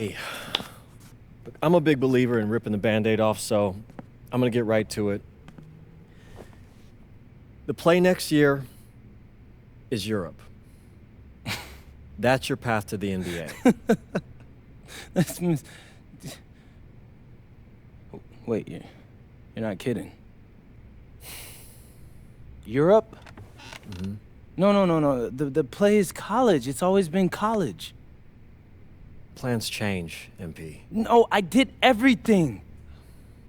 Hey, look, I'm a big believer in ripping the Band-Aid off, so I'm gonna get right to it. The play next year is Europe. That's your path to the NBA. That's mis- Wait, you're not kidding. Europe? Mm-hmm. No. The play is college. It's always been college. Plans change, MP. No, I did everything.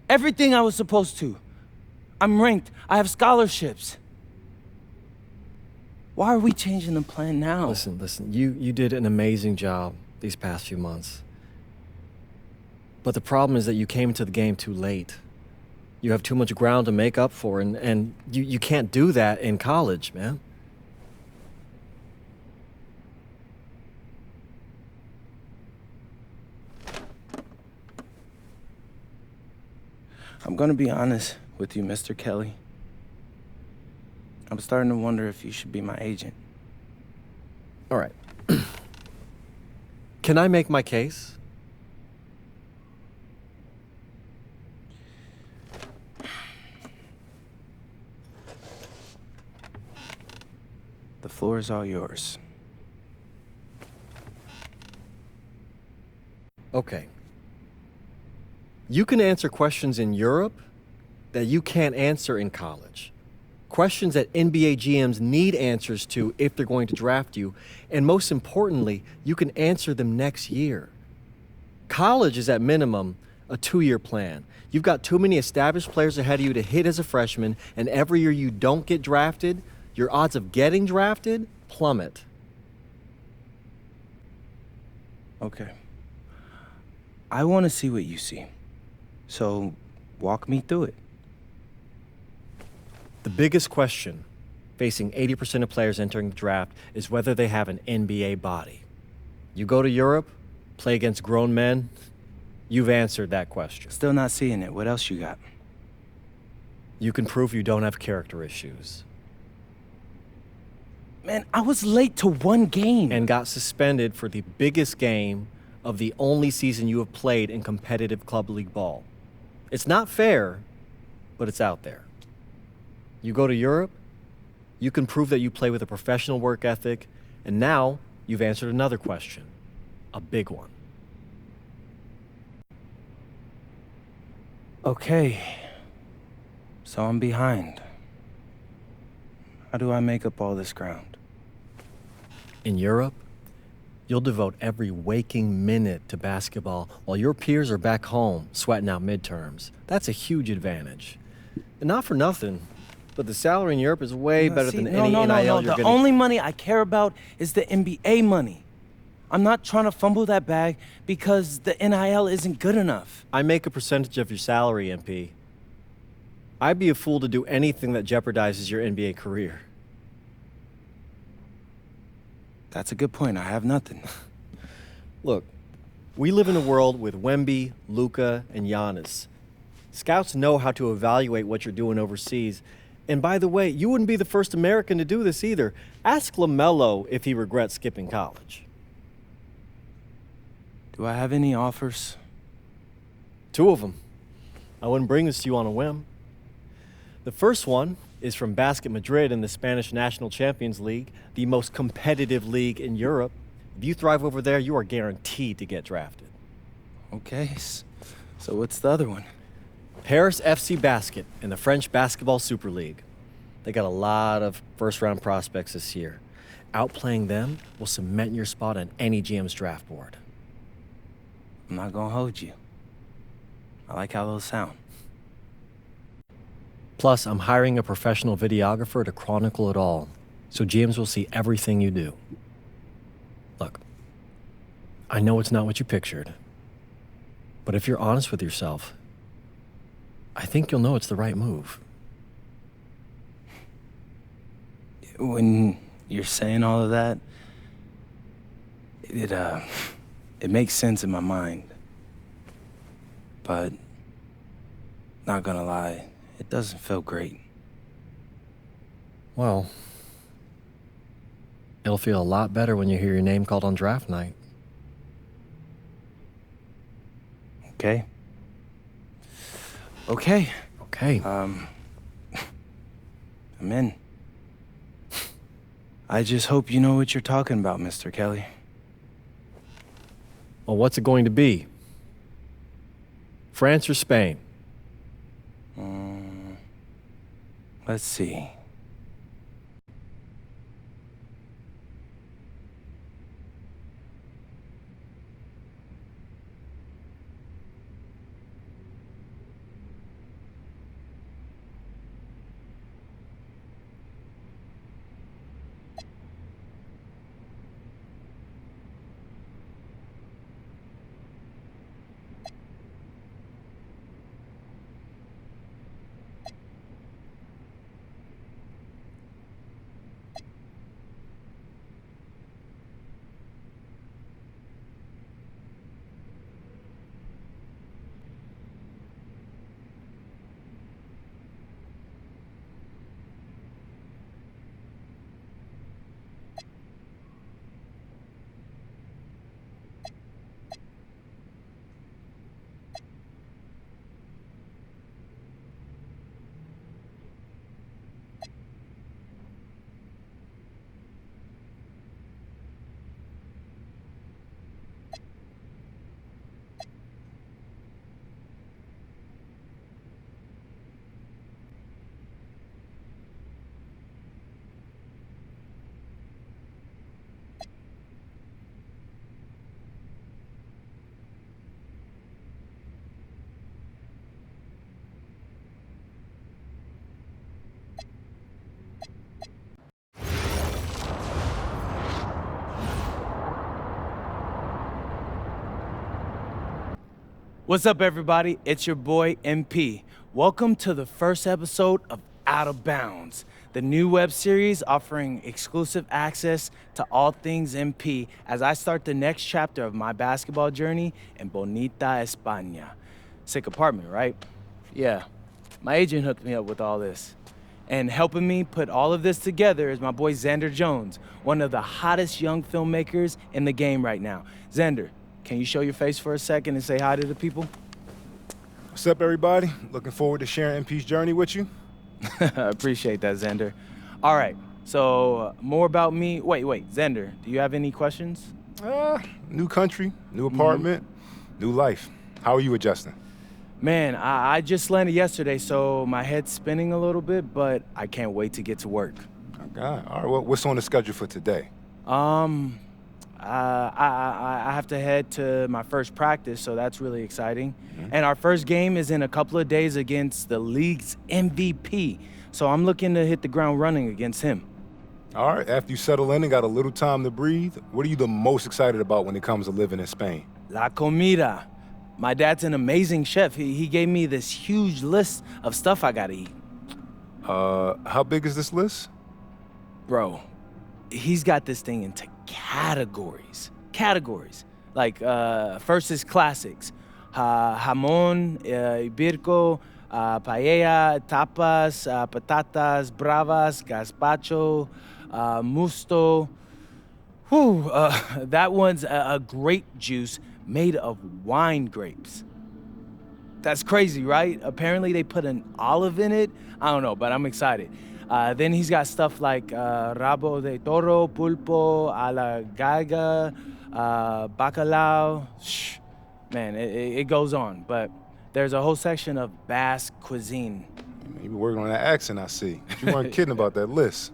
Everything I was supposed to. I'm ranked. I have scholarships. Why are we changing the plan now? Listen, you did an amazing job these past few months. But the problem is that you came to the game too late. You have too much ground to make up for, and you can't do that in college, man. I'm gonna be honest with you, Mr. Kelly. I'm starting to wonder if you should be my agent. All right. Can I make my case? The floor is all yours. Okay. You can answer questions in Europe that you can't answer in college. Questions that NBA GMs need answers to if they're going to draft you. And most importantly, you can answer them next year. College is at minimum a 2-year plan. You've got too many established players ahead of you to hit as a freshman, and every year you don't get drafted, your odds of getting drafted plummet. Okay. I want to see what you see. So, walk me through it. The biggest question facing 80% of players entering the draft is whether they have an NBA body. You go to Europe, play against grown men, you've answered that question. Still not seeing it. What else you got? You can prove you don't have character issues. Man, I was late to one game. And got suspended for the biggest game of the only season you have played in competitive club league ball. It's not fair, but it's out there. You go to Europe, you can prove that you play with a professional work ethic, and now you've answered another question, a big one. Okay. So I'm behind. How do I make up all this ground? In Europe, you'll devote every waking minute to basketball while your peers are back home sweating out midterms. That's a huge advantage. And not for nothing, but the salary in Europe is way better than any NIL you're The getting. only money I care about is the NBA money. I'm not trying to fumble that bag because the NIL isn't good enough. I make a percentage of your salary, MP. I'd be a fool to do anything that jeopardizes your NBA career. That's a good point. I have nothing. Look, we live in a world with Wemby, Luka, and Giannis. Scouts know how to evaluate what you're doing overseas. And by the way, you wouldn't be the first American to do this either. Ask LaMelo if he regrets skipping college. Do I have any offers? 2 of them. I wouldn't bring this to you on a whim. The first one is from Basket Madrid in the Spanish National Champions League, the most competitive league in Europe. If you thrive over there, you are guaranteed to get drafted. Okay, so what's the other one? Paris FC Basket in the French Basketball Super League. They got a lot of first-round prospects this year. Outplaying them will cement your spot on any GM's draft board. I'm not gonna hold you. I like how those sound. Plus, I'm hiring a professional videographer to chronicle it all, so GMs will see everything you do. Look, I know it's not what you pictured, but if you're honest with yourself, I think you'll know it's the right move. When you're saying all of that, it makes sense in my mind. But, not gonna lie, it doesn't feel great. Well, it'll feel a lot better when you hear your name called on draft night. Okay. Okay. Okay. I'm in. I just hope you know what you're talking about, Mr. Kelly. Well, what's it going to be? France or Spain? Let's see. What's up, everybody? It's your boy, MP. Welcome to the first episode of Out of Bounds, the new web series offering exclusive access to all things MP as I start the next chapter of my basketball journey in Bonita, España. Sick apartment, right? Yeah, my agent hooked me up with all this. And helping me put all of this together is my boy Xander Jones, one of the hottest young filmmakers in the game right now. Xander, can you show your face for a second and say hi to the people? What's up, everybody? Looking forward to sharing MP's journey with you. I appreciate that, Xander. All right, so more about me. Wait, Xander, do you have any questions? New country, new apartment, new life. How are you adjusting? Man, I just landed yesterday, so my head's spinning a little bit, but I can't wait to get to work. Okay. All right, well, what's on the schedule for today? I have to head to my first practice, so that's really exciting. And our first game is in a couple of days against the league's MVP, so I'm looking to hit the ground running against him. All right, after you settle in and got a little time to breathe, what are you the most excited about when it comes to living in Spain? La comida. My dad's an amazing chef. He gave me this huge list of stuff I gotta eat. How big is this list? Bro, he's got this thing into categories. Like, first is classics. Jamón, ibirco, paella, tapas, patatas bravas, gazpacho, musto. Whew, that one's a grape juice made of wine grapes. That's crazy, right? Apparently they put an olive in it. I don't know, but I'm excited. Then he's got stuff like rabo de toro, pulpo, a la galga, bacalao. Shh. Man, it goes on. But there's a whole section of Basque cuisine. You be working on that accent, I see. You weren't kidding about that list.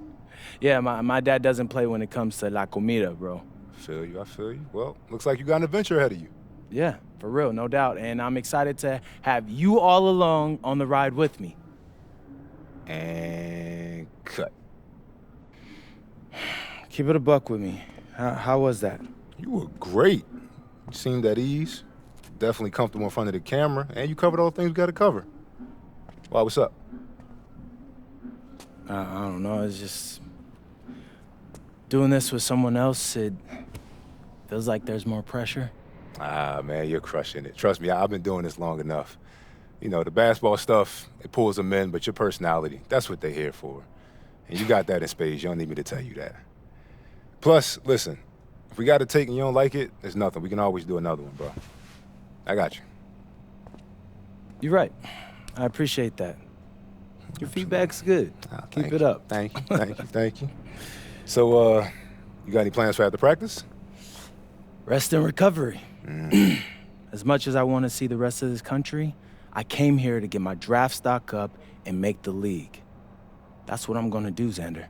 Yeah, my dad doesn't play when it comes to la comida, bro. I feel you. Well, looks like you got an adventure ahead of you. Yeah, for real, no doubt. And I'm excited to have you all along on the ride with me. And cut. Keep it a buck with me. How was that? You were great. You seemed at ease. Definitely comfortable in front of the camera, and you covered all the things we got to cover. Why, what's up? I don't know, it's just... doing this with someone else, it feels like there's more pressure. Ah, man, you're crushing it. Trust me, I've been doing this long enough. You know, the basketball stuff, it pulls them in, but your personality, that's what they're here for. And you got that in spades. You don't need me to tell you that. Plus, listen, if we got a take and you don't like it, there's nothing. We can always do another one, bro. I got you. You're right. I appreciate that. Your feedback's good. Keep it up. Thank you, thank you, thank you. So, you got any plans for after practice? Rest and recovery. As much as I want to see the rest of this country, I came here to get my draft stock up and make the league. That's what I'm gonna do, Xander.